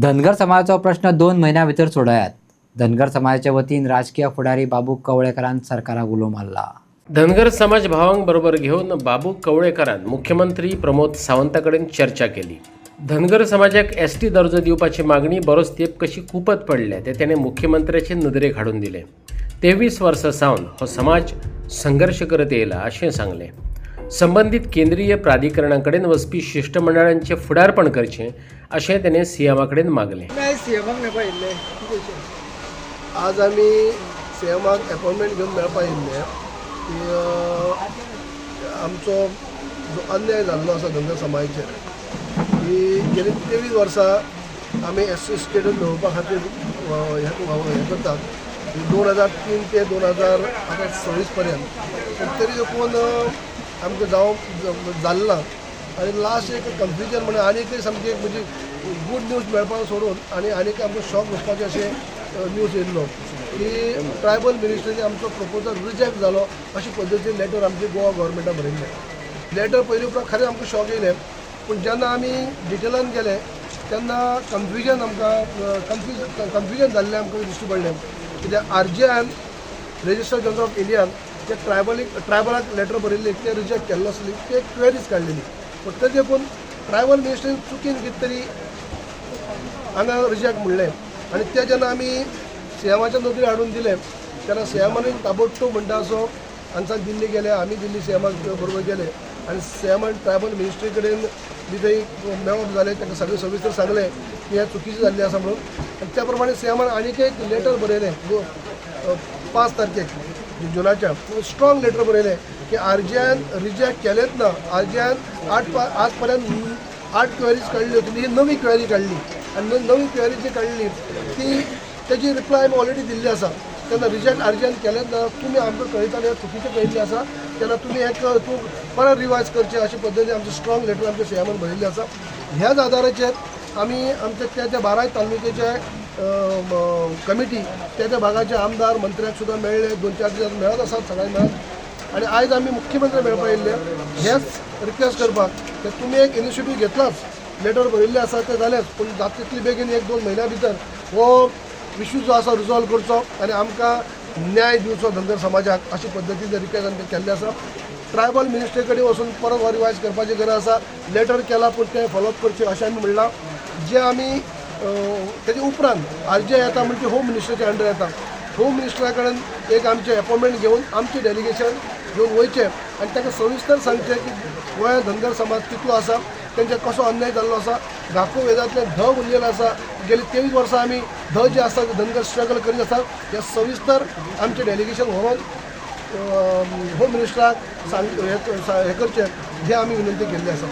धनगर समाजाचो प्रश्न 2 महिन्या भितर सोडयात। धनगर समाजाच्या वतीन राजकीय फुडारी बाबू कवळेकरान सरकाराक उलो मारला। धनगर समाज भावांक बरोबर घेऊन बाबू कवळेकरान मुख्यमंत्री प्रमोद सावंता कडेन चर्चा केली। धनगर समाजाक एसटी दर्जो दिवपाची मागणी बरोच तेंप कशी कुपत पडल्या ते त्याने मुख्यमंत्र्याचे नदरेक हाडून दिले। 23 वर्सां सावन हो समाज संघर्ष करत येयला अशें सांगले। संबंधित केंद्रीय प्राधिकरणाकडेन वचपी शिष्टमंडळांचे फुडारपण करचें अशें त्याने सीएमा कडेन मागले। आज आमी सीएमाक अपॉइंटमेंट घेवन मेळपा येयल्ले की आमचो जो अन्याय जाल्लो आसा धनगर समाजाचेर की गेली 23 वर्सां आमी एससी स्टेटस मेळोवपा खातीर हें करतात 2003 ते 2026 पर्यंत तरी देखून आमकां जाल्लो ना आनी लास्ट एक कन्फ्युजन म्हणून आनीक सामकी एक म्हणजे गूड न्यूज मेळपाक सोडून आनीक आमकां शॉक बसपाचें अशें न्यूज येयल्लो की ट्रायबल मिनिस्ट्रीचे आमचो प्रपोजल रिजेक्ट जालो अशे पद्दतीन लेटर आमचे गोवा गव्हर्मेंटान बरयल्लें। लेटर पयलीं उपरांत खरें आमकां शॉक येयलें, पूण जेन्ना आमी डिटेलान गेले तेन्ना कन्फ्युजन कन्फ्युजन जाल्लें आमकां दिश्टी पडलें। कित्याक RGN register general of Indian जे ट्रायबलाक लेटर बरयल्ली ते रिजेक्ट केल्लो आसली ते क्वेरीज काडलेली, पूण तेजे पूण ट्रायबल मिनिस्ट्रीन चुकीन कितें तरी हांगा रिजेक्ट म्हणलें आनी ते जेन्ना आमी सीएमाच्या नदरी हाडून दिले तेन्ना सीएमान ताबडतोब म्हणटा असो हांगसान दिल्ली गेले, आमी दिल्ली सीएमा बरोबर गेले आनी सीएमान ट्रायबल मिनिस्ट्री कडेन बी थंय मेळप जालें, तांकां सगळें सविस्तर सांगलें की हें चुकीचें जाल्लें आसा म्हणून आनी त्या प्रमाणे सीएमान आनीक एक लेटर बरयलें 5 तारखेक जुनाच्या स्ट्रॉंग लेटर बरयलें की RGN रिजेक्ट केलेंच ना। RGN आज पर्यंत 8 क्वेरीज काडल्यो, तुमी ही नवी क्वेरी काडली आनी नवी क्वेरी जी काडली ती तेजी रिप्लाय आमी ऑलरेडी दिल्ली आसा। तेन्ना रिजेक्ट RGN केलेंच ना, तुमी आमकां कळयताले चुकीचें कळिल्लें आसा तेन्ना तुमी हें तूं परत रिवायज करचें अशे पद्दतीन आमचें स्ट्रॉंग लेटर आमच्या सीएमान बरयल्लें आसा। ह्याच आदाराचेर आमी आमच्या त्या 12 तालुक्याचे कमिटी त्या भागाचे आमदार मंत्र्याक सुद्दां मेळ्ळे, 2-4 दीस मेळत आसात सगळ्यांक मेळत आनी आयज आमी मुख्यमंत्री मेळपा येयल्ले हेंच रिक्वेस्ट करपाक की तुमी एक इनिशिएटीव घेतलाच, लेटर बरयल्लें आसा तें जालेंच, पूण जाता तितली बेगीन 1-2 म्हयन्या भितर हो इश्यू जो आसा रिजॉल्व करचो आनी आमकां न्याय दिवचो धनगर समाजाक अशे पद्दतीन रिक्वेस्ट आमकां केल्लें आसा। ट्रायबल मिनिस्ट्री कडेन वचून परत हो रिवायज करपाची गरज आसा, लेटर केला पूण तें फॉलोअप करचें अशें आमी म्हणलां। जे आमी तेजे उपरांत RGN येता म्हणजे होम मिनिस्ट्रीच्या अंडर येता, होम मिनिस्टरा कडेन एक आमचें अपॉइंटमेंट घेवन आमचें डेलिगेशन घेवन वयचें आनी ताका सविस्तर सांगचें की गोंयांत धनगर समाज कितलो आसा, तेंचेर कसो अन्याय जाल्लो आसा। घाको वेदांतले उरलेलो आसा, गेली 23 वर्सां आमी जे आसा धनगर स्ट्रगल करीत आसा हें सविस्तर आमचें डेलिगेशन व्हरोन होम मिनिस्टराक हें करचें हे आमी विनंती केल्ली आसा।